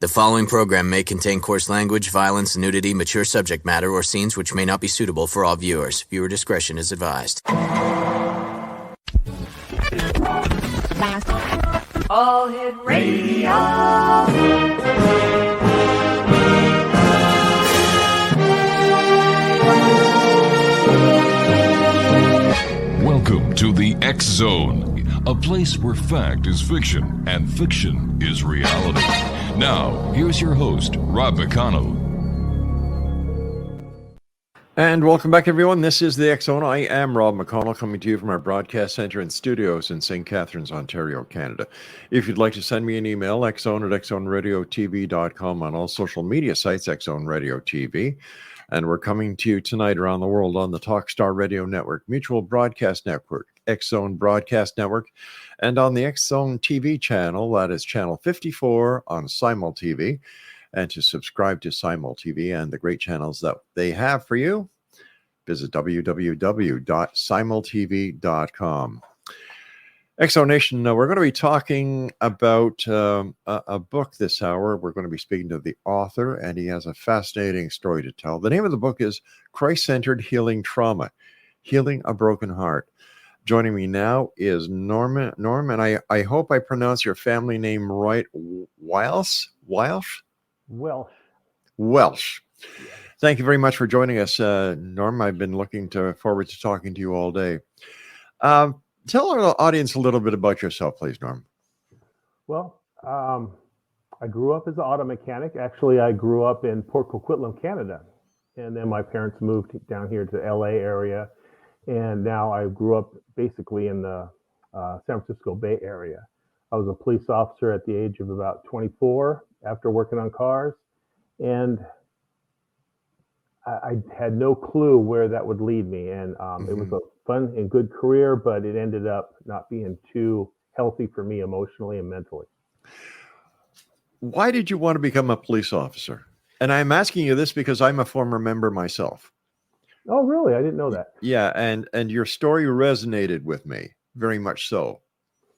The following program may contain coarse language, violence, nudity, mature subject matter, or scenes which may not be suitable for all viewers. Viewer discretion is advised. All Hit Radio. Welcome to the X Zone, a place where fact is fiction and fiction is reality. Now, here's your host, Rob McConnell. And welcome back, everyone. This is the X Zone. I am Rob McConnell, coming to you from our broadcast center and studios in St. Catharines, Ontario, Canada. If you'd like to send me an email, xzone@xzoneradiotv.com, on all social media sites, Xzone Radio TV. And we're coming to you tonight around the world on the Talkstar Radio Network, Mutual Broadcast Network, X Zone Broadcast Network, and on the X Zone TV channel, that is channel 54 on Simul TV. And to subscribe to Simul TV and the great channels that they have for you, visit www.simultv.com. Exonation, we're going to be talking about a book this hour. We're going to be speaking to the author, and he has a fascinating story to tell. The name of the book is Christ-Centered Healing Trauma, Healing a Broken Heart. Joining me now is Norm, and I hope I pronounce your family name right. WIELSCH? Welsh. Thank you very much for joining us, Norm. I've been looking forward to talking to you all day. Tell our audience a little bit about yourself, please, Norm. Well, I grew up as an auto mechanic. Actually, I grew up in Port Coquitlam, Canada. And then my parents moved down here to the LA area. And now I grew up basically in the San Francisco Bay Area. I was a police officer at the age of about 24 after working on cars. And I had no clue where that would lead me. And it was a fun and good career, but it ended up not being too healthy for me emotionally and mentally. Why did you want to become a police officer? And I'm asking you this because I'm a former member myself. Oh, really? I didn't know that. Yeah, and your story resonated with me, very much so.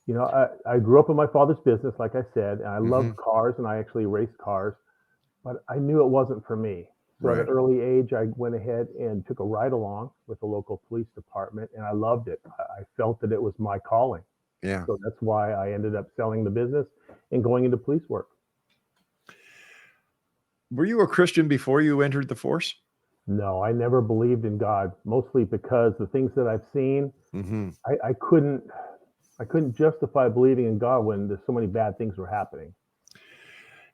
You know, I grew up in my father's business, like I said, and I loved cars, and I actually raced cars, but I knew it wasn't for me. So at an early age, I went ahead and took a ride along with the local police department, and I loved it. I felt that it was my calling. Yeah. So that's why I ended up selling the business and going into police work. Were you a Christian before you entered the force? No, I never believed in God, mostly because the things that I've seen, I couldn't justify believing in God when there's so many bad things were happening.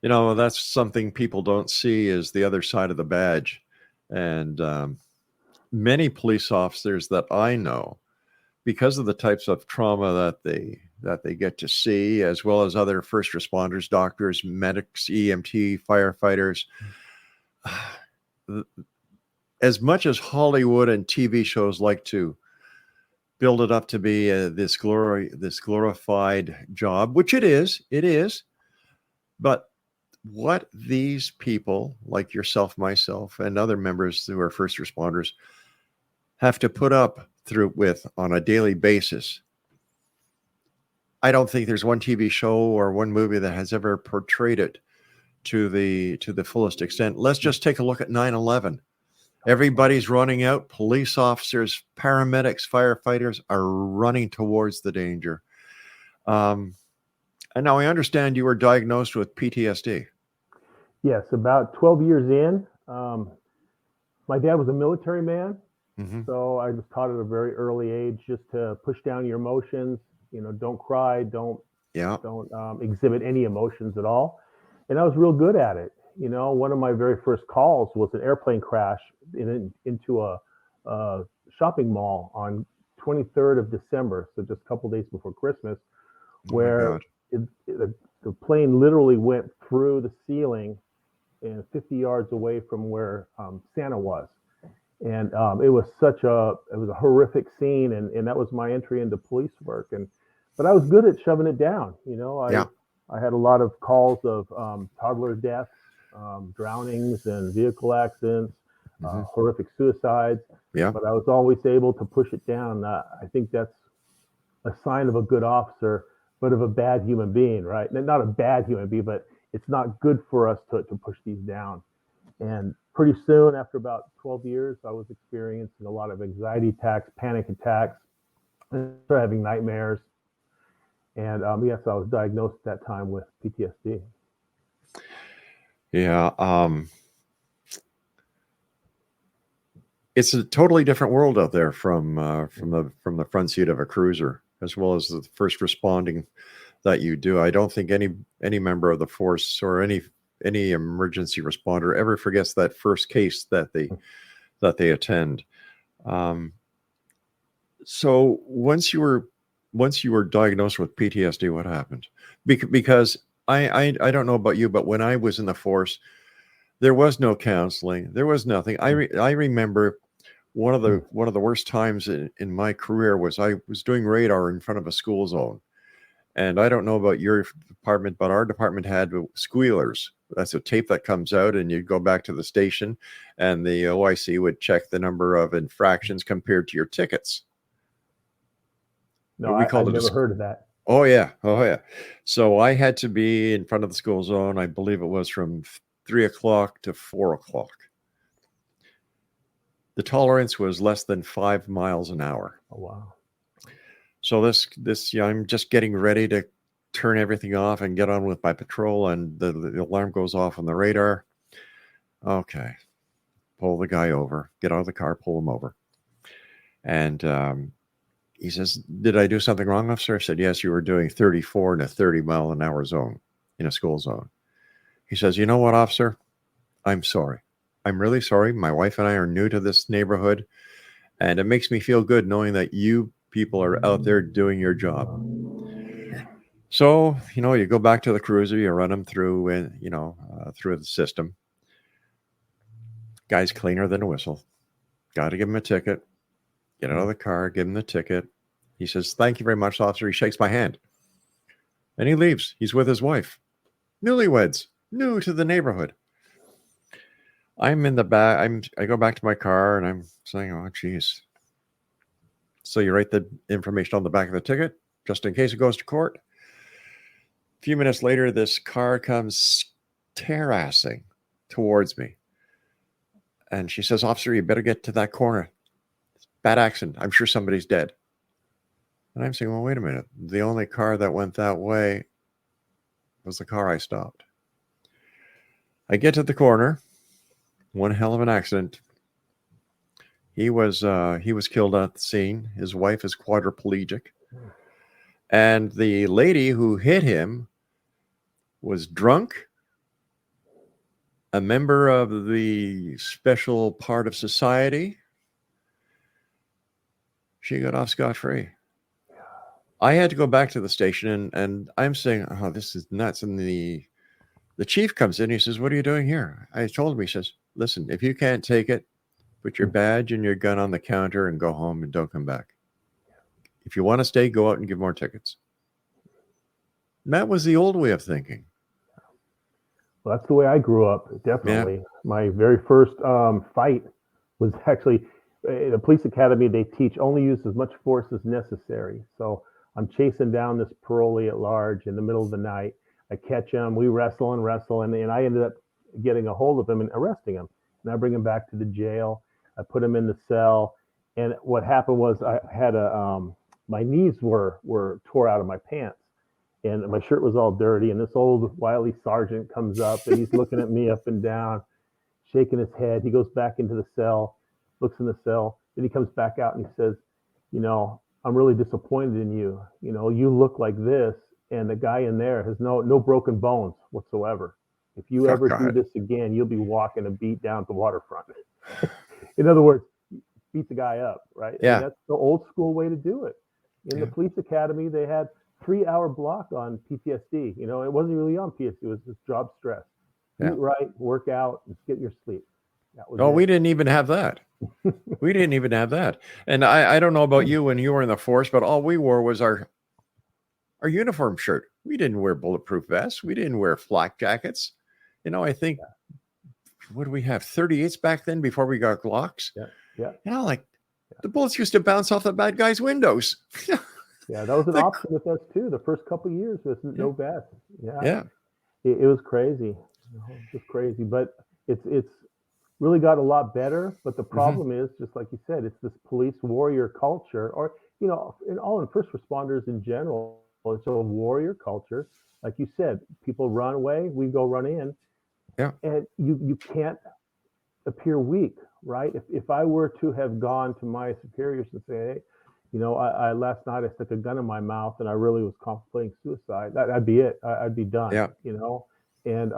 You know, that's something people don't see is the other side of the badge. And many police officers that I know, because of the types of trauma that they get to see, as well as other first responders, doctors, medics, EMT, firefighters, as much as Hollywood and TV shows like to build it up to be this glorified job, which it is, but what these people like yourself, myself, and other members who are first responders have to put up with on a daily basis, I don't think there's one TV show or one movie that has ever portrayed it to the fullest extent. Let's just take a look at 9/11. Everybody's running out. Police officers, paramedics, firefighters are running towards the danger. And now I understand you were diagnosed with PTSD. Yes, about 12 years in. My dad was a military man, so I was taught at a very early age just to push down your emotions. You know, don't cry, don't exhibit any emotions at all. And I was real good at it. You know, one of my very first calls was an airplane crash into a shopping mall on 23rd of December, so just a couple days before Christmas, where the plane literally went through the ceiling and 50 yards away from where Santa was. And it was a horrific scene, and that was my entry into police work. But I was good at shoving it down. You know, I had a lot of calls of toddler deaths, drownings and vehicle accidents, horrific suicides. Yeah. But I was always able to push it down. I think that's a sign of a good officer, but of a bad human being, right? Not a bad human being, but it's not good for us to push these down. And pretty soon, after about 12 years, I was experiencing a lot of anxiety attacks, panic attacks, and started having nightmares. And yes, I was diagnosed at that time with PTSD. Yeah. It's a totally different world out there from the front seat of a cruiser, as well as the first responding that you do. I don't think any member of the force or any emergency responder ever forgets that first case that they attend. So once you were diagnosed with PTSD, what happened? Because I don't know about you, but when I was in the force, there was no counseling. There was nothing. I remember one of the worst times in my career was I was doing radar in front of a school zone. And I don't know about your department, but our department had squealers. That's a tape that comes out, and you go back to the station, and the OIC would check the number of infractions compared to your tickets. No, I've never heard of that. Oh yeah. So I had to be in front of the school zone. I believe it was from 3 o'clock to 4 o'clock. The tolerance was less than 5 miles an hour. Oh wow. So this I'm just getting ready to turn everything off and get on with my patrol, and the alarm goes off on the radar. Okay. Pull the guy over, get out of the car, pull him over. And he says, "Did I do something wrong, officer?" I said, "Yes, you were doing 34 in a 30-mile-an-hour zone, in a school zone." He says, "You know what, officer? I'm sorry. I'm really sorry. My wife and I are new to this neighborhood, and it makes me feel good knowing that you people are out there doing your job." So, you go back to the cruiser, you run them through, through the system. Guy's cleaner than a whistle. Got to give him a ticket. Get out of the car, give him the ticket. He says, "Thank you very much, officer." He shakes my hand. And he leaves. He's with his wife. Newlyweds, new to the neighborhood. I'm in the back. I go back to my car and I'm saying, "Oh, geez." So you write the information on the back of the ticket, just in case it goes to court. A few minutes later, this car comes tear-assing towards me. And she says, "Officer, you better get to that corner. Bad accident. I'm sure somebody's dead." And I'm saying, "Well, wait a minute. The only car that went that way was the car I stopped." I get to the corner. One hell of an accident. He was killed at the scene. His wife is quadriplegic. And the lady who hit him was drunk, a member of the special part of society. She got off scot-free. I had to go back to the station, and I'm saying, "Oh, this is nuts." And the chief comes in. He says, "What are you doing here?" I told him. He says, "Listen, if you can't take it, put your badge and your gun on the counter and go home and don't come back. If you want to stay, go out and give more tickets." And that was the old way of thinking. Well, that's the way I grew up, definitely. Yeah. My very first fight was actually in a police academy. They teach only use as much force as necessary. So I'm chasing down this parolee at large in the middle of the night. I catch him. We wrestle, and I ended up getting a hold of him and arresting him. And I bring him back to the jail. I put him in the cell. And what happened was I had my knees were tore out of my pants. And my shirt was all dirty. And this old wily sergeant comes up, and he's looking at me up and down, shaking his head. He goes back into the cell, looks in the cell. Then he comes back out and he says, "I'm really disappointed in you. You look like this, and the guy in there has no broken bones whatsoever. If you ever do this again, you'll be walking a beat down the waterfront." In other words, beat the guy up, right? Yeah. And that's the old school way to do it. In the police academy, they had 3-hour block on PTSD. It wasn't really on PTSD. It was just job stress. Eat right, work out, and get your sleep. That was we didn't even have that. We didn't even have that. And I don't know about you when you were in the force, but all we wore was our uniform shirt. We didn't wear bulletproof vests. We didn't wear flak jackets. I think, what do we have? 38s back then before we got Glocks. Yeah. The bullets used to bounce off the bad guys' windows. Yeah, that was an option with us too. The first couple of years was no bad. Yeah. it was crazy, just crazy. But it's really got a lot better. But the problem is, just like you said, it's this police warrior culture, or in first responders in general, it's a warrior culture. Like you said, people run away, we go run in, and you can't appear weak, right? If I were to have gone to my superiors and say, hey, I last night I stuck a gun in my mouth and I really was contemplating suicide, that'd be it. I'd be done. And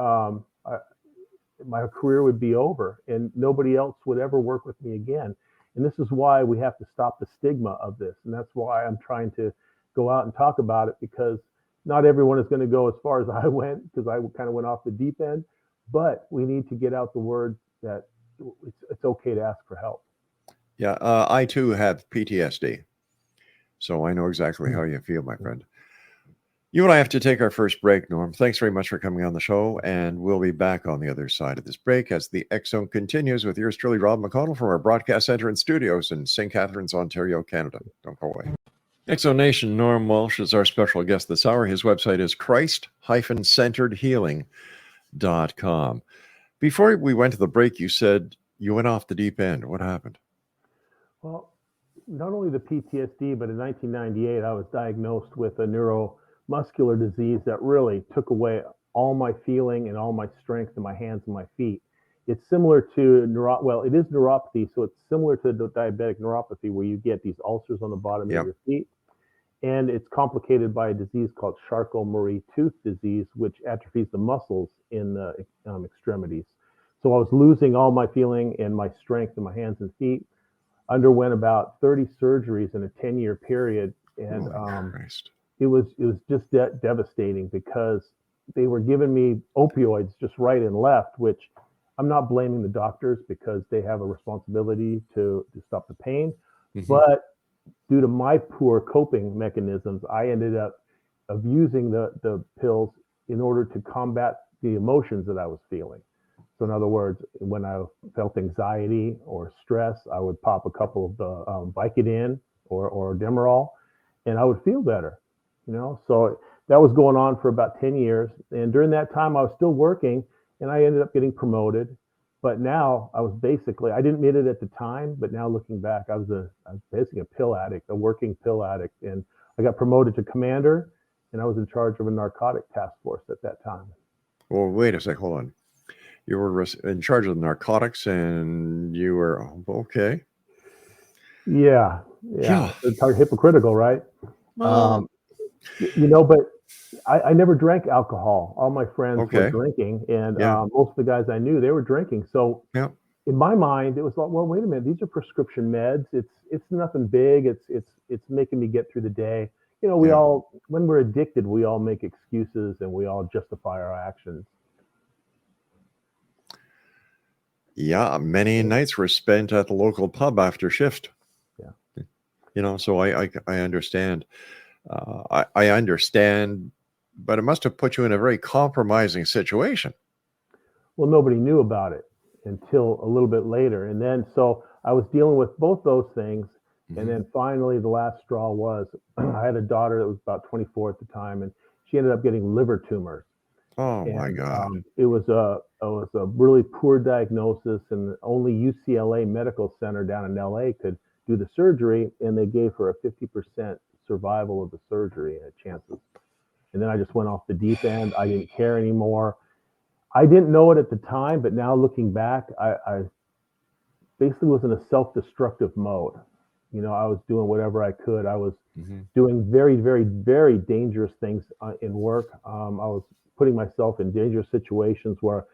my career would be over, and nobody else would ever work with me again. And this is why we have to stop the stigma of this, and that's why I'm trying to go out and talk about it, because not everyone is going to go as far as I went, because I kind of went off the deep end. But we need to get out the word that it's okay to ask for help. Yeah, I too have PTSD, so I know exactly how you feel, my friend. You and I have to take our first break, Norm. Thanks very much for coming on the show, and we'll be back on the other side of this break as the X Zone continues with yours truly, Rob McConnell, from our broadcast center and studios in St. Catharines, Ontario, Canada. Don't go away. X Zone Nation, Norm Walsh is our special guest this hour. His website is Christ-centeredhealing.com. Before we went to the break, you said you went off the deep end. What happened? Well, not only the PTSD, but in 1998, I was diagnosed with a neuromuscular disease that really took away all my feeling and all my strength in my hands and my feet. It's similar to it is neuropathy, so it's similar to the diabetic neuropathy, where you get these ulcers on the bottom of your feet. And it's complicated by a disease called Charcot-Marie-Tooth disease, which atrophies the muscles in the extremities. So I was losing all my feeling and my strength in my hands and feet. Underwent about 30 surgeries in a 10-year period, and it was just devastating, because they were giving me opioids just right and left, which I'm not blaming the doctors, because they have a responsibility to stop the pain. But due to my poor coping mechanisms, I ended up abusing the pills in order to combat the emotions that I was feeling. So in other words, when I felt anxiety or stress, I would pop a couple of the Vicodin or Demerol, and I would feel better. So that was going on for about 10 years. And during that time, I was still working, and I ended up getting promoted. But now I didn't admit it at the time, but now looking back, I was basically a pill addict, a working pill addict. And I got promoted to commander, and I was in charge of a narcotic task force at that time. Well, wait a sec, hold on. You were in charge of narcotics, and you were, okay. Yeah. It's hypocritical, right? But I never drank alcohol. All my friends were drinking, and most of the guys I knew, they were drinking. So in my mind, it was like, well, wait a minute, these are prescription meds. It's nothing big. It's making me get through the day. We all, when we're addicted, we all make excuses and we all justify our actions. Yeah, many nights were spent at the local pub after shift. So I understand. I understand, but it must have put you in a very compromising situation. Well, nobody knew about it until a little bit later. And then, so I was dealing with both those things. And then finally, the last straw was I had a daughter that was about 24 at the time, and she ended up getting liver tumors. Oh, my God. It was a really poor diagnosis, and only UCLA Medical Center down in LA could do the surgery, and they gave her a 50% survival of the surgery chances. And then I just went off the deep end. I didn't care anymore. I didn't know it at the time, but now looking back, I basically was in a self-destructive mode. I was doing whatever I could. I was doing very, very, very dangerous things in work. I was putting myself in dangerous situations where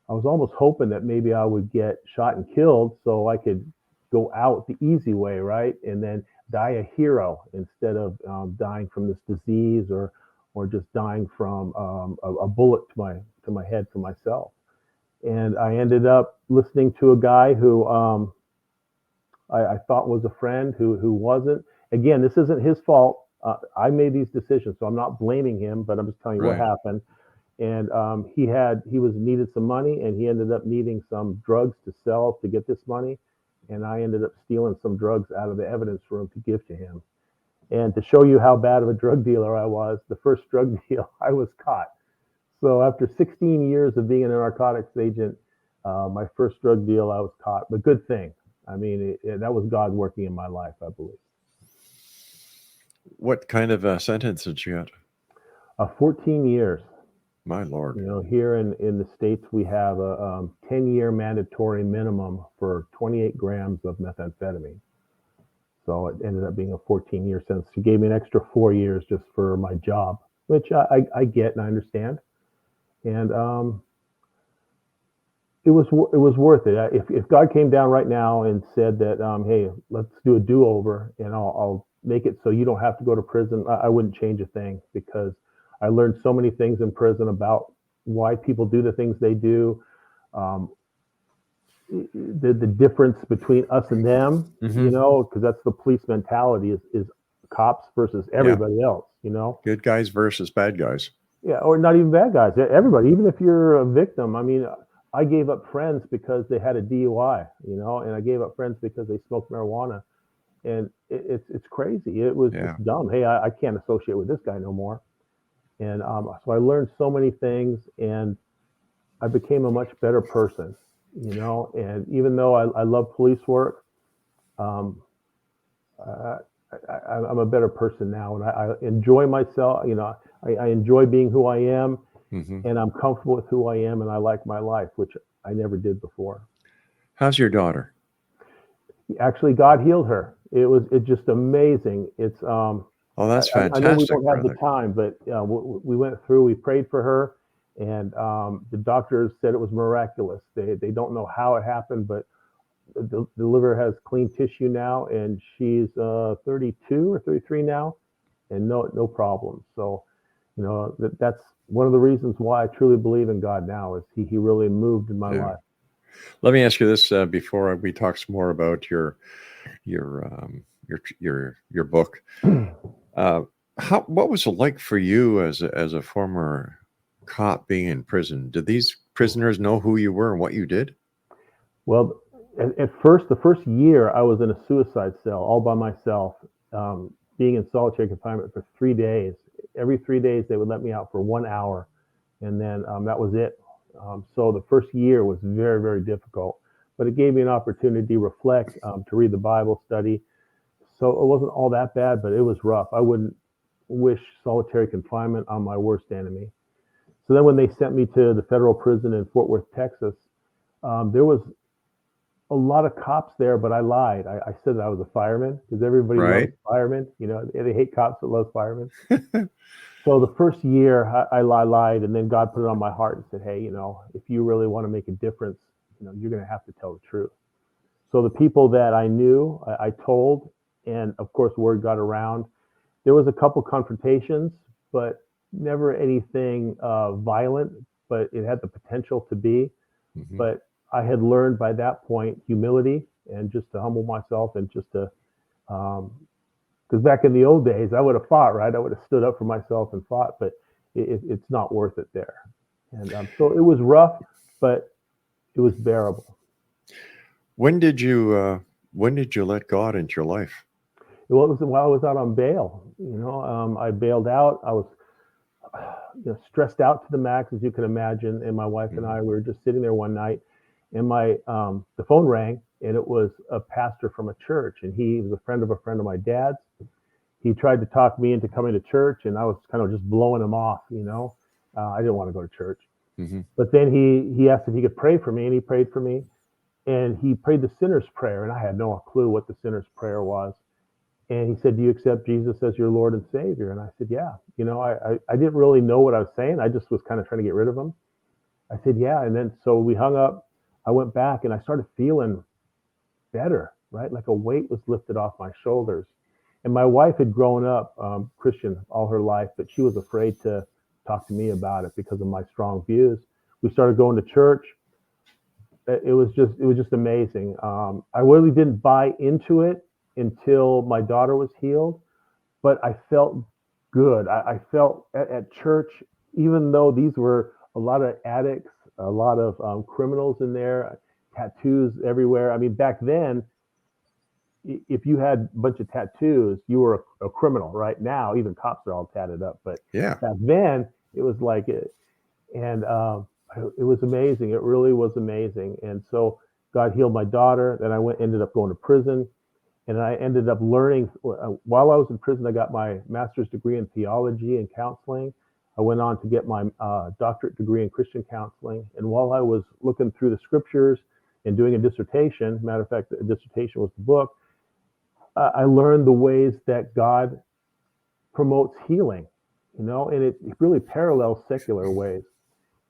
I was almost hoping that maybe I would get shot and killed so I could go out the easy way, right? And then die a hero instead of dying from this disease or just dying from a bullet to my head for myself. And I ended up listening to a guy who I thought was a friend who wasn't. Again, this isn't his fault. I made these decisions, so I'm not blaming him, but I'm just telling you what happened. And he needed some money, and he ended up needing some drugs to sell to get this money. And I ended up stealing some drugs out of the evidence room to give to him. And to show you how bad of a drug dealer I was, the first drug deal, I was caught. So after 16 years of being a narcotics agent, my first drug deal, I was caught, but good thing. I mean, that was God working in my life, I believe. What kind of a sentence did you get? 14 years. My Lord. You know, here in the States, we have a 10-year mandatory minimum for 28 grams of methamphetamine. So it ended up being a 14-year sentence. She gave me an extra 4 years just for my job, which I get and I understand. And it was worth it. If God came down right now and said that, hey, let's do a do-over and I'll make it so you don't have to go to prison, I wouldn't change a thing, because I learned so many things in prison about why people do the things they do, the difference between us and them, you know, because that's the police mentality is cops versus everybody else, you know. Good guys versus bad guys. Yeah, or not even bad guys. Everybody, even if you're a victim. I mean, I gave up friends because they had a DUI, you know, and I gave up friends because they smoked marijuana, and it's crazy. It was just dumb. Hey, I can't associate with this guy no more. And so I learned so many things, and I became a much better person, you know. And even though I love police work, I'm a better person now, and I enjoy myself. You know, I enjoy being who I am, and I'm comfortable with who I am, and I like my life, which I never did before. How's your daughter? Actually, God healed her. It's just amazing. It's oh, that's fantastic. I know we don't have the time, but we went through. We prayed for her, and the doctors said it was miraculous. They don't know how it happened, but the liver has clean tissue now, and she's 32 or 33 now, and no problems. So, you know, that's one of the reasons why I truly believe in God now, is He really moved in my life. Let me ask you this before we talk some more about your book. What was it like for you as a former cop being in prison? Did these prisoners know who you were and what you did? Well, at first, the first year, I was in a suicide cell all by myself, being in solitary confinement for 3 days. Every 3 days, they would let me out for 1 hour, and then that was it. So the first year was very, very difficult, but it gave me an opportunity to reflect, to read the Bible, study. So it wasn't all that bad, but it was rough. I wouldn't wish solitary confinement on my worst enemy. So then when they sent me to the federal prison in Fort Worth, Texas, there was a lot of cops there, but I lied. I said that I was a fireman, because everybody loves firemen. You know, they hate cops that love firemen. So the first year I lied, and then God put it on my heart and said, hey, you know, if you really want to make a difference, you know, you're going to have to tell the truth. So the people that I knew, I told, and of course, word got around. There was a couple confrontations, but never anything violent, but it had the potential to be. But I had learned by that point humility, and just to humble myself, and just to, because back in the old days, I would have fought, right? I would have stood up for myself and fought, but it's not worth it there. And so it was rough, but it was bearable. When did you let God into your life? Well, it was while I was out on bail. You know, I bailed out. I was stressed out to the max, as you can imagine. And my wife and I were just sitting there one night, and the phone rang, and it was a pastor from a church, and he was a friend of my dad's. He tried to talk me into coming to church, and I was kind of just blowing him off. You know, I didn't want to go to church. But then he asked if he could pray for me, and he prayed for me, and he prayed the sinner's prayer, and I had no clue what the sinner's prayer was. And he said, do you accept Jesus as your Lord and Savior? And I said, yeah. You know, I didn't really know what I was saying. I just was kind of trying to get rid of him. I said, yeah. And then so we hung up. I went back, and I started feeling better, right? Like a weight was lifted off my shoulders. And my wife had grown up Christian all her life, but she was afraid to talk to me about it because of my strong views. We started going to church. It was just amazing. I really didn't buy into it until my daughter was healed, but I felt good. I felt at church, even though these were a lot of addicts, a lot of criminals in there, tattoos everywhere. I mean, back then, if you had a bunch of tattoos, you were a criminal. Right now, even cops are all tatted up. But back then, it was like it. And it was amazing. It really was amazing. And so God healed my daughter. Then ended up going to prison. And I ended up learning, while I was in prison, I got my master's degree in theology and counseling. I went on to get my doctorate degree in Christian counseling. And while I was looking through the scriptures and doing a dissertation, matter of fact, the dissertation was the book, I learned the ways that God promotes healing, and it really parallels secular ways.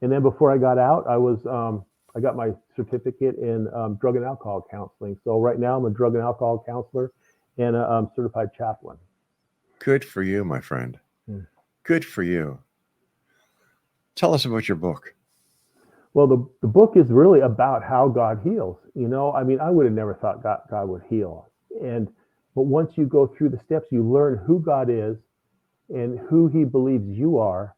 And then before I got out, I got my certificate in drug and alcohol counseling. So right now I'm a drug and alcohol counselor and a certified chaplain. Good for you, my friend. Good for you. Tell us about your book. Well, the book is really about how God heals. I mean, I would have never thought God would heal. But once you go through the steps, you learn who God is and who he believes you are.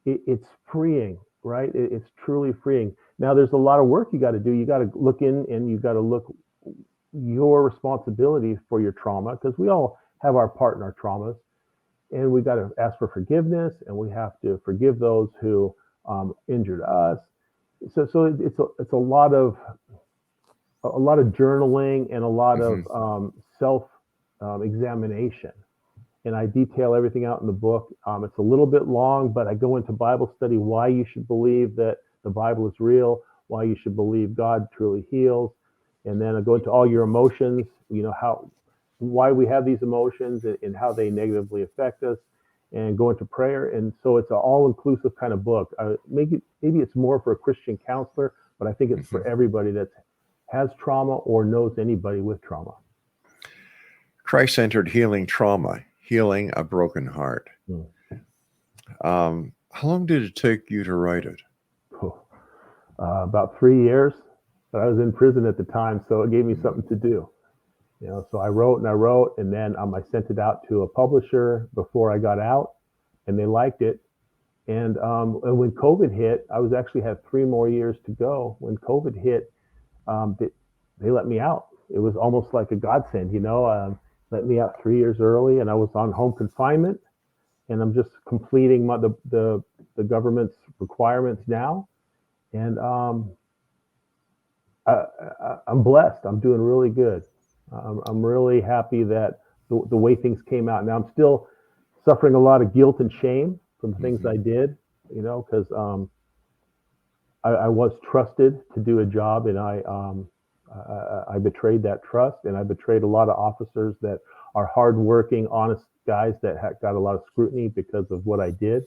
It's freeing, right? It's truly freeing. Now, there's a lot of work you got to do. You got to look in and you got to look your responsibility for your trauma, because we all have our part in our traumas, and we got to ask for forgiveness, and we have to forgive those who injured us. So it's a lot of journaling and a lot of self examination. And I detail everything out in the book. It's a little bit long, but I go into Bible study, why you should believe that the Bible is real, why you should believe God truly heals. And then I go into all your emotions, why we have these emotions and how they negatively affect us, and go into prayer. And so it's an all-inclusive kind of book. Maybe it's more for a Christian counselor, but I think it's for everybody that has trauma or knows anybody with trauma. Christ-centered healing trauma, healing a broken heart. How long did it take you to write it? About 3 years, but I was in prison at the time, so it gave me something to do. So I wrote, and then I sent it out to a publisher before I got out, and they liked it. And when COVID hit, I actually had 3 more years to go. When COVID hit, they let me out. It was almost like a godsend, let me out 3 years early, and I was on home confinement, and I'm just completing the government's requirements now. And I'm blessed. I'm doing really good. I'm really happy that the way things came out. Now I'm still suffering a lot of guilt and shame from the things I did, because I was trusted to do a job, and I betrayed that trust, and I betrayed a lot of officers that are hardworking, honest guys that got a lot of scrutiny because of what I did.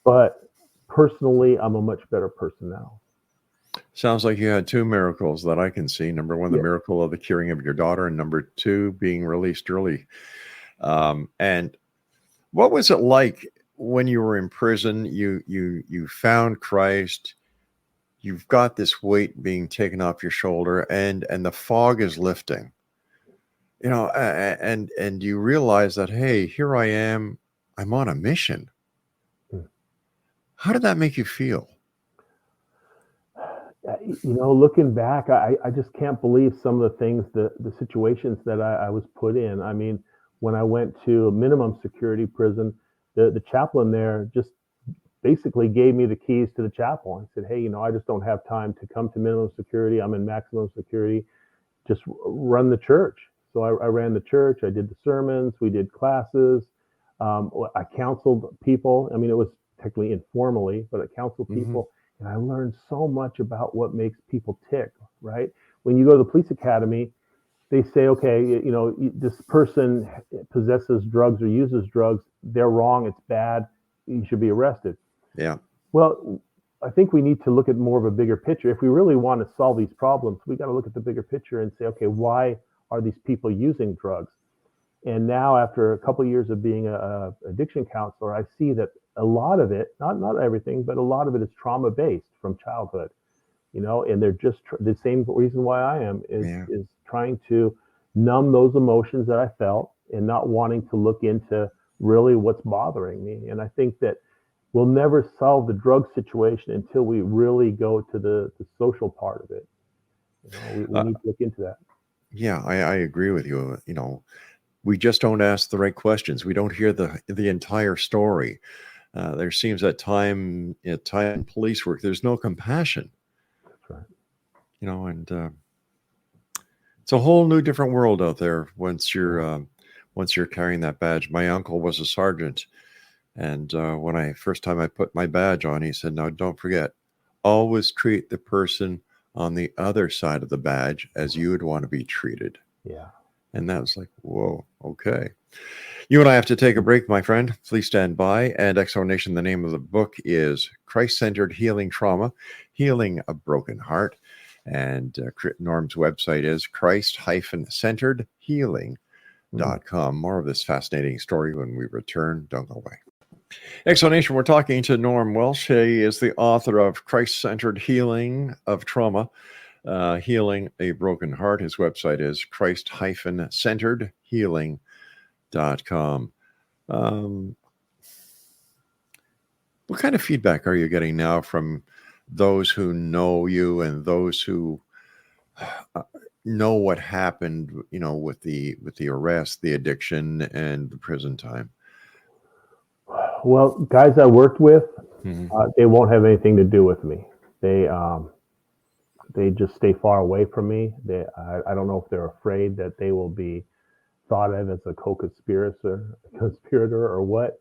But personally, I'm a much better person now. Sounds like you had 2 miracles that I can see. Number 1, the miracle of the curing of your daughter, and number 2, being released early. And what was it like when you were in prison? You found Christ. You've got this weight being taken off your shoulder, and the fog is lifting. And you realize that, hey, here I am. I'm on a mission. How did that make you feel? Looking back, I just can't believe some of the things, the situations that I was put in. I mean, when I went to a minimum security prison, the chaplain there just basically gave me the keys to the chapel and said, hey, I just don't have time to come to minimum security. I'm in maximum security. Just run the church. So I ran the church. I did the sermons. We did classes. I counseled people. I mean, it was technically informally, but I counseled people. And I learned so much about what makes people tick, right? When you go to the police academy, they say, okay, this person possesses drugs or uses drugs. They're wrong. It's bad. You should be arrested. Yeah. Well, I think we need to look at more of a bigger picture. If we really want to solve these problems, we got to look at the bigger picture and say, okay, why are these people using drugs? And now, after a couple of years of being a addiction counselor, I see that a lot of it, not everything, but a lot of it is trauma-based from childhood, and they're just the same reason why I am is trying to numb those emotions that I felt and not wanting to look into really what's bothering me. And I think that we'll never solve the drug situation until we really go to the social part of it. We need to look into that. Yeah, I agree with you. We just don't ask the right questions. We don't hear the entire story. There seems at time in police work, there's no compassion. That's right. And it's a whole new different world out there once you're carrying that badge. My uncle was a sergeant, and when first time I put my badge on, he said, "Now don't forget, always treat the person on the other side of the badge as you would want to be treated." Yeah. And that was like, whoa, okay. You and I have to take a break, my friend. Please stand by. And Exo Nation, the name of the book is Christ-Centered Healing Trauma, Healing a Broken Heart. And Norm's website is Christ-Centeredhealing.com. More of this fascinating story when we return. Don't go away. Exo Nation, we're talking to Norm Welsh. He is the author of Christ-Centered Healing of Trauma, Healing a Broken Heart. His website is Christ-Centeredhealing.com. What kind of feedback are you getting now from those who know you and those who know what happened, with the arrest, the addiction, and the prison time? Well, guys I worked with, they won't have anything to do with me. They just stay far away from me. I don't know if they're afraid that they will be thought of as a co-conspirator or what.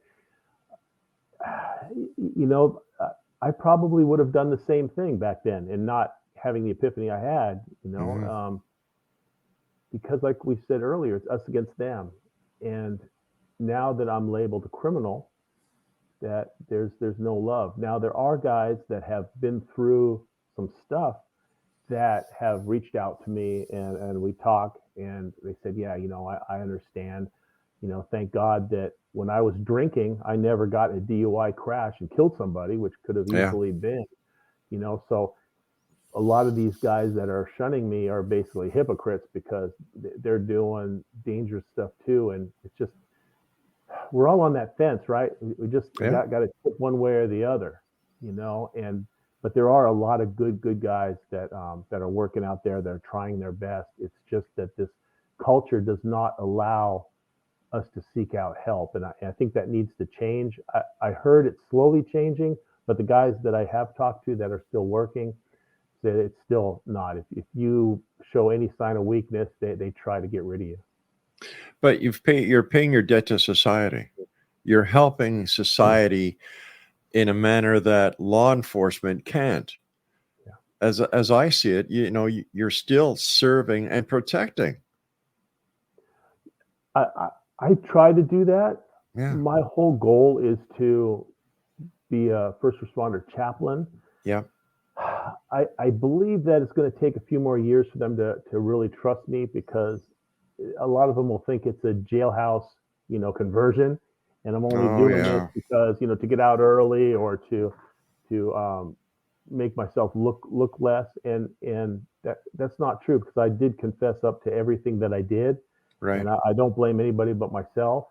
I probably would have done the same thing back then and not having the epiphany I had, because like we said earlier, it's us against them. And now that I'm labeled a criminal, that there's no love. Now there are guys that have been through some stuff that have reached out to me and we talk and they said, yeah, I understand, thank God that when I was drinking, I never got a DUI crash and killed somebody, which could have easily been, so a lot of these guys that are shunning me are basically hypocrites because they're doing dangerous stuff too. And it's just, we're all on that fence, right? We just got to tip one way or the other, but there are a lot of good guys that are working out there. They're trying their best. It's just that this culture does not allow us to seek out help. And I think that needs to change. I heard it's slowly changing, but the guys that I have talked to that are still working, said it's still not. If you show any sign of weakness, they try to get rid of you. But you're paying your debt to society. You're helping society in a manner that law enforcement can't. Yeah. As I see it, you're still serving and protecting. I try to do that. Yeah. My whole goal is to be a first responder chaplain. Yeah. I believe that it's going to take a few more years for them to really trust me, because a lot of them will think it's a jailhouse, conversion, and I'm only doing this because, to get out early or to make myself look less. And that's not true, because I did confess up to everything that I did. Right. And I don't blame anybody but myself.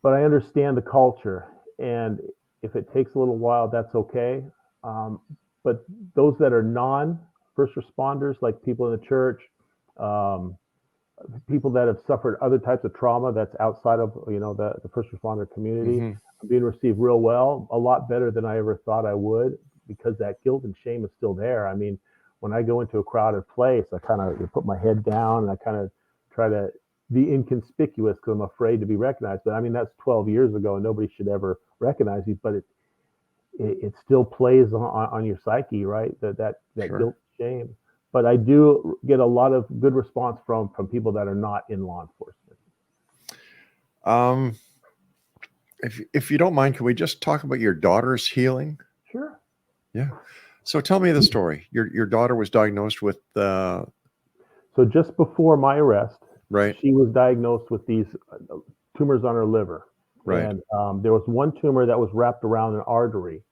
But I understand the culture, and if it takes a little while, that's okay. But those that are non-first responders, like people in the church, people that have suffered other types of trauma that's outside of the first responder community, are being received real well, a lot better than I ever thought I would, because that guilt and shame is still there. I mean, when I go into a crowded place, I kind of put my head down and I kind of try to be inconspicuous because I'm afraid to be recognized. But I mean, that's 12 years ago and nobody should ever recognize you, but it still plays on your psyche, right? That Sure. guilt, shame. But I do get a lot of good response from people that are not in law enforcement. If you don't mind, can we just talk about your daughter's healing? Sure. Yeah. So tell me the story. Your daughter was diagnosed with So just before my arrest, right. she was diagnosed with these tumors on her liver. Right. And there was one tumor that was wrapped around an artery,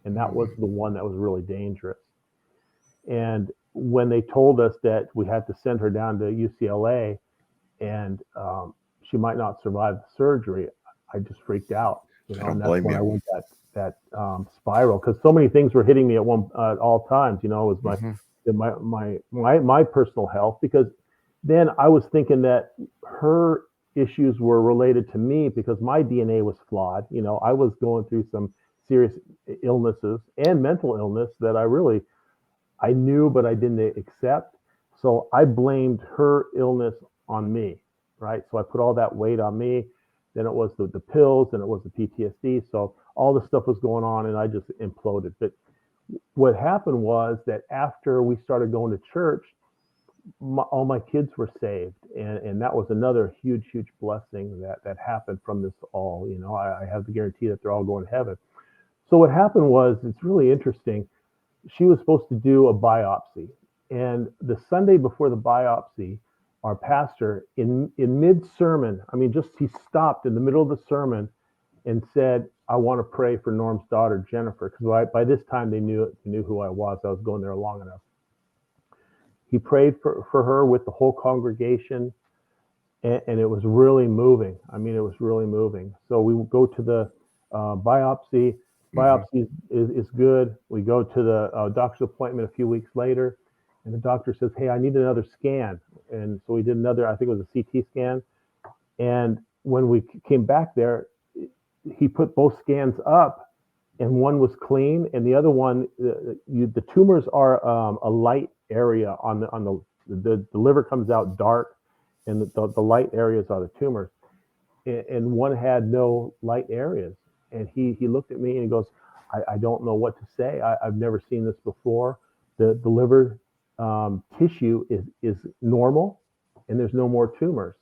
and that was the one that was really dangerous. And when they told us that we had to send her down to UCLA and she might not survive the surgery, I just freaked out. And that's when I went that spiral, because so many things were hitting me at all times. It was my personal health, because then I was thinking that her issues were related to me because my DNA was flawed. You know, I was going through some serious illnesses and mental illness that I knew, but I didn't accept. So I blamed her illness on me, right? So I put all that weight on me. Then it was the pills, and it was the PTSD. So all this stuff was going on, and I just imploded. But what happened was that after we started going to church, all my kids were saved, and that was another huge blessing that happened from this all. You know, I have the guarantee that they're all going to heaven. So what happened was, it's really interesting. She was supposed to do a biopsy, and the Sunday before the biopsy, our pastor in mid sermon, I mean, just he stopped in the middle of the sermon and said, "I want to pray for Norm's daughter Jennifer," because by this time they knew who I was. I was going there long enough. He prayed for her with the whole congregation, and it was really moving. I mean, it was really moving. So we go to the biopsy. Biopsy is good. We go to the doctor's appointment a few weeks later, and the doctor says, "Hey, I need another scan." And so we did another, I think it was a CT scan. And when we came back there, he put both scans up, and one was clean, and the other one, the tumors are a light area on the liver comes out dark, and the light areas are the tumors, and one had no light areas. And he looked at me and he goes, I don't know what to say. I've never seen this before. The liver tissue is normal, and there's no more tumors.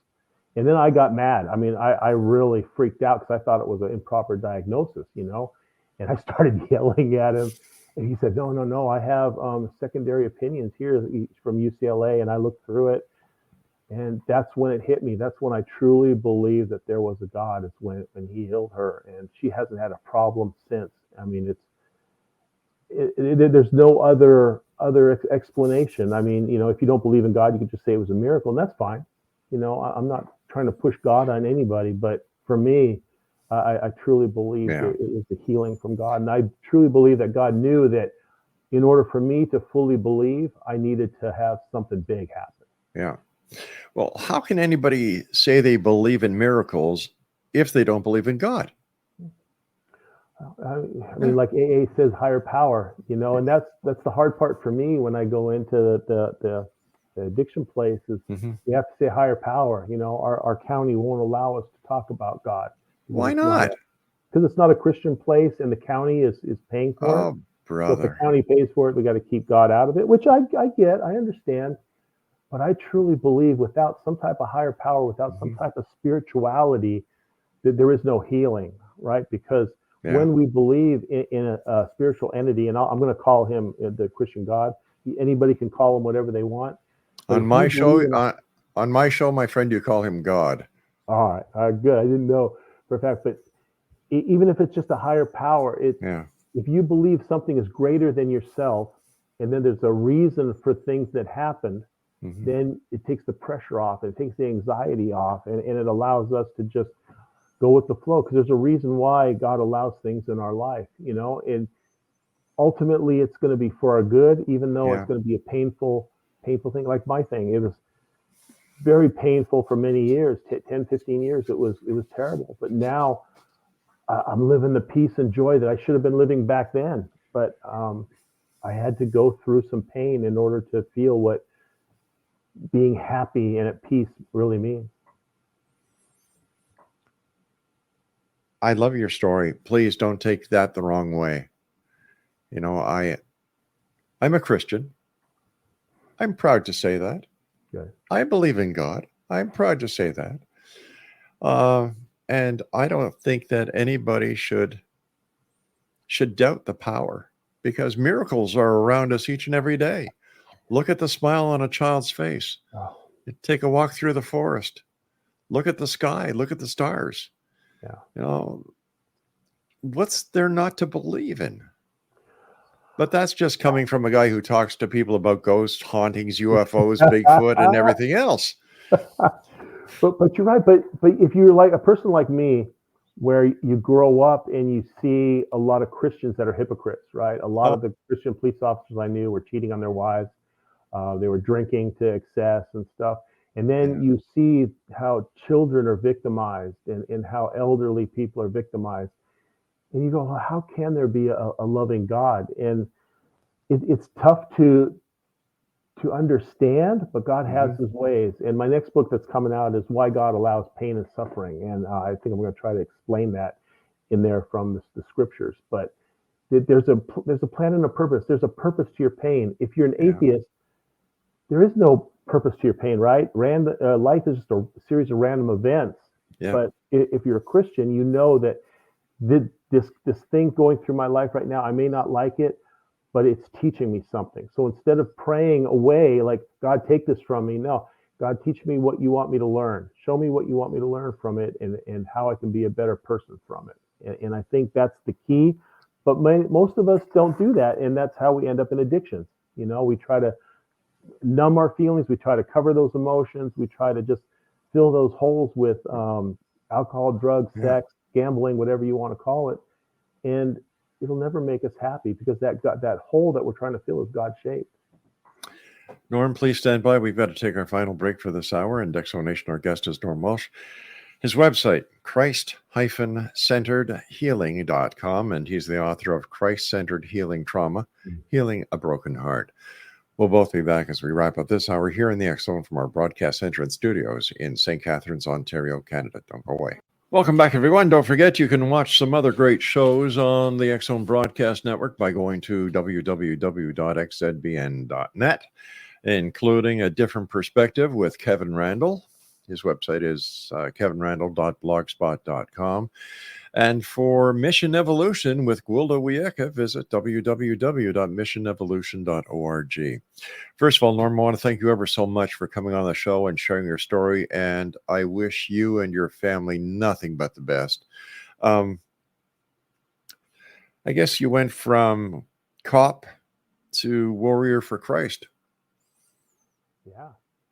And then I got mad. I mean, I really freaked out because I thought it was an improper diagnosis, you know. And I started yelling at him. And he said, no, I have secondary opinions here from UCLA. And I looked through it. And that's when it hit me. That's when I truly believed that there was a God. It's when he healed her. And she hasn't had a problem since. I mean, there's no other explanation. I mean, you know, if you don't believe in God, you can just say it was a miracle, and that's fine. You know, I'm not trying to push God on anybody, but for me, I truly believe it was the healing from God. And I truly believe that God knew that in order for me to fully believe, I needed to have something big happen. Yeah. Well, how can anybody say they believe in miracles if they don't believe in God? I mean, like AA says, higher power, you know, and that's the hard part for me when I go into the addiction places. We have to say higher power. You know, our county won't allow us to talk about God. Why not? Because it's not a Christian place, and the county is paying for it. Oh, brother. So if the county pays for it, we got to keep God out of it, which I get, I understand. But I truly believe without some type of higher power, without some type of spirituality, that there is no healing, right? Because when we believe in a spiritual entity, and I'm going to call him the Christian God. Anybody can call him whatever they want. On my show, my friend, you call him God. All right, good. I didn't know for a fact, but even if it's just a higher power, if you believe something is greater than yourself, and then there's a reason for things that happened, then it takes the pressure off, and it takes the anxiety off, and it allows us to just go with the flow, because there's a reason why God allows things in our life, you know, and ultimately it's going to be for our good, even though it's going to be a painful thing. Like my thing, it was very painful for many years, 10, 15 years. It was terrible. But now I'm living the peace and joy that I should have been living back then. But I had to go through some pain in order to feel what being happy and at peace really means. I love your story. Please don't take that the wrong way. You know, I'm a Christian. I'm proud to say that. Good. I believe in God. I'm proud to say that. And I don't think that anybody should doubt the power, because miracles are around us each and every day. Look at the smile on a child's face. Take a walk through the forest. Look at the sky. Look at the stars. Yeah. You know, what's there not to believe in? But that's just coming from a guy who talks to people about ghosts, hauntings, UFOs, Bigfoot, and everything else. But you're right. But if you're like a person like me, where you grow up and you see a lot of Christians that are hypocrites, right? A lot of the Christian police officers I knew were cheating on their wives. They were drinking to excess and stuff. And then you see how children are victimized and how elderly people are victimized. And you go, well, how can there be a loving God? And it's tough to understand, but God has his ways. And my next book that's coming out is Why God Allows Pain and Suffering. And I think I'm going to try to explain that in there from the scriptures. But there's a plan and a purpose. There's a purpose to your pain. If you're an atheist, there is no purpose to your pain, right? Life is just a series of random events. Yeah. But if you're a Christian, you know that this thing going through my life right now, I may not like it, but it's teaching me something. So instead of praying away, like, God, take this from me, no, God, teach me what you want me to learn. Show me what you want me to learn from it, and how I can be a better person from it. And I think that's the key. But most of us don't do that, and that's how we end up in addictions. We try to numb our feelings. We try to cover those emotions. We try to just fill those holes with alcohol, drugs, sex, gambling, whatever you want to call it. And it'll never make us happy, because that hole that we're trying to fill is God-shaped. Norm, please stand by. We've got to take our final break for this hour. And X Zone Nation, our guest is Norm Welsh. His website, Christ-centeredhealing.com, and he's the author of Christ-Centered Healing Trauma, Healing a Broken Heart. We'll both be back as we wrap up this hour here in the X Zone from our broadcast center and studios in St. Catharines, Ontario, Canada. Don't go away. Welcome back, everyone. Don't forget, you can watch some other great shows on the X Zone Broadcast Network by going to www.xzbn.net, including A Different Perspective with Kevin Randall. His website is kevinrandall.blogspot.com. And for Mission Evolution with Gwilda Wiyaka, visit www.missionevolution.org. First of all, Norm, I want to thank you ever so much for coming on the show and sharing your story. And I wish you and your family nothing but the best. I guess you went from cop to warrior for Christ.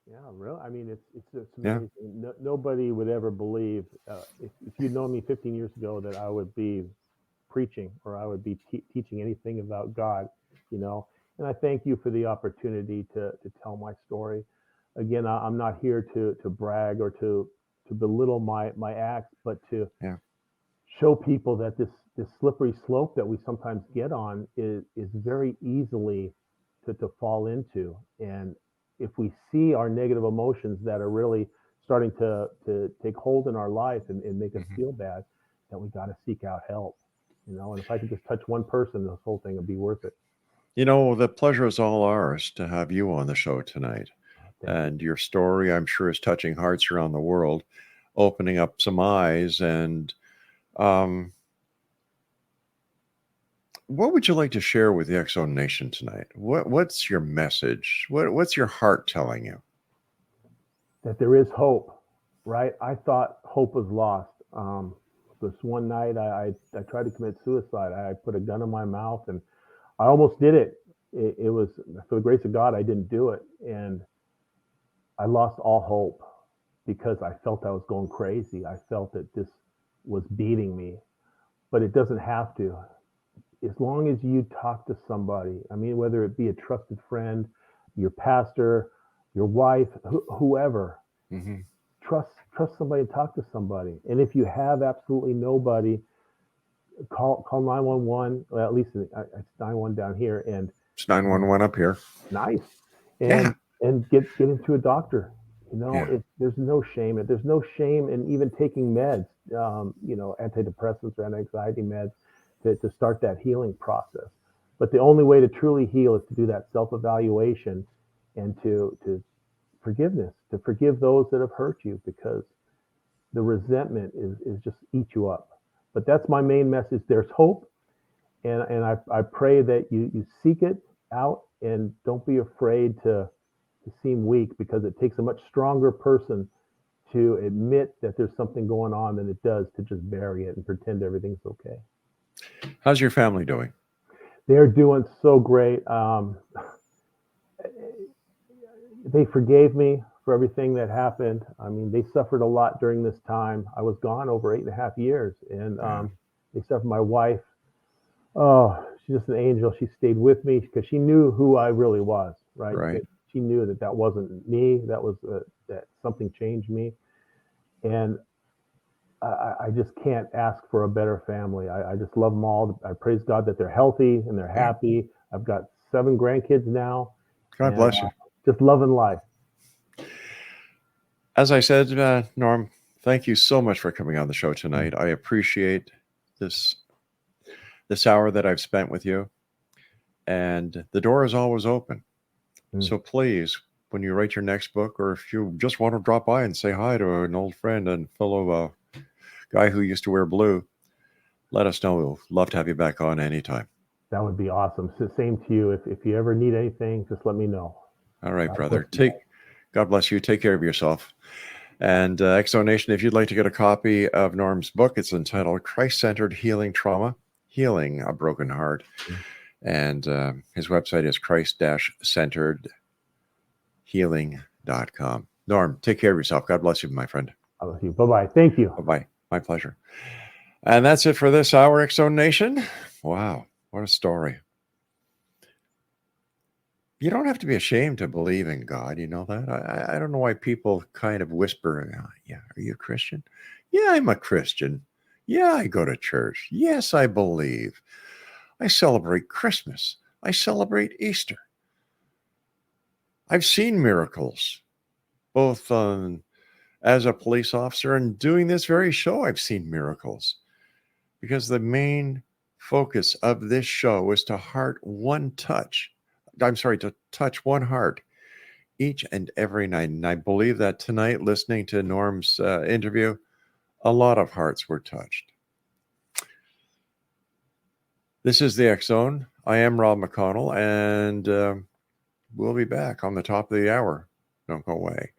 Yeah, really. I mean, it's amazing. Nobody would ever believe, if you'd known me 15 years ago, that I would be preaching or I would be teaching anything about God, And I thank you for the opportunity to tell my story. Again, I'm not here to brag or to belittle my acts, but to show people that this slippery slope that we sometimes get on is very easily to fall into. And if we see our negative emotions that are really starting to take hold in our life and make us feel bad, that we got to seek out help, and if I could just touch one person, this whole thing would be worth it. The pleasure is all ours to have you on the show tonight. And your story, I'm sure, is touching hearts around the world, opening up some eyes. And what would you like to share with the X Zone Nation tonight? What's your message? What's your heart telling you? That there is hope, right? I thought hope was lost. This one night, I tried to commit suicide. I put a gun in my mouth, and I almost did it. It was, for the grace of God, I didn't do it. And I lost all hope because I felt I was going crazy. I felt that this was beating me, but it doesn't have to. As long as you talk to somebody, I mean, whether it be a trusted friend, your pastor, your wife, whoever, trust somebody and talk to somebody. And if you have absolutely nobody, call 911. Well, at least it's 911 down here, and it's 911 up here. Nice. And get into a doctor. There's no shame. There's no shame in even taking meds, antidepressants or anti-anxiety meds to start that healing process. But the only way to truly heal is to do that self-evaluation and to forgiveness, to forgive those that have hurt you, because the resentment is just eat you up. But that's my main message. There's hope. And I pray that you seek it out and don't be afraid to seem weak, because it takes a much stronger person to admit that there's something going on than it does to just bury it and pretend everything's okay. How's your family doing? They're doing so great. They forgave me for everything that happened. I mean, they suffered a lot during this time. I was gone over 8.5 years, and they suffered. My wife, she's just an angel. She stayed with me because she knew who I really was, right? Right. she knew that wasn't me. That was that something changed me, and I just can't ask for a better family. I just love them all. I praise God that they're healthy and they're happy. I've got 7 grandkids now. God bless you. Just loving life. As I said, Norm, thank you so much for coming on the show tonight. I appreciate this hour that I've spent with you. And the door is always open. So please, when you write your next book, or if you just want to drop by and say hi to an old friend and fellow guy who used to wear blue, let us know. We'll love to have you back on anytime. That would be awesome. So same to you. If you ever need anything, just let me know. All right, brother. God bless you. Take care of yourself. And X-Zone Nation, if you'd like to get a copy of Norm's book, it's entitled Christ-Centered Healing Trauma, Healing a Broken Heart. And his website is christ-centeredhealing.com. Norm, take care of yourself. God bless you, my friend. I love you. Bye-bye. Thank you. Bye-bye. My pleasure. And that's it for this hour, X-Zone Nation. Wow, what a story. You don't have to be ashamed to believe in God. You know that? I don't know why people kind of whisper, yeah, are you a Christian? Yeah, I'm a Christian. Yeah, I go to church. Yes, I believe. I celebrate Christmas. I celebrate Easter. I've seen miracles, both as a police officer and doing this very show. I've seen miracles because the main focus of this show is to touch one heart each and every night. And I believe that tonight, listening to Norm's interview, a lot of hearts were touched. This is the X-Zone. I am Rob McConnell, and we'll be back on the top of the hour. Don't go away.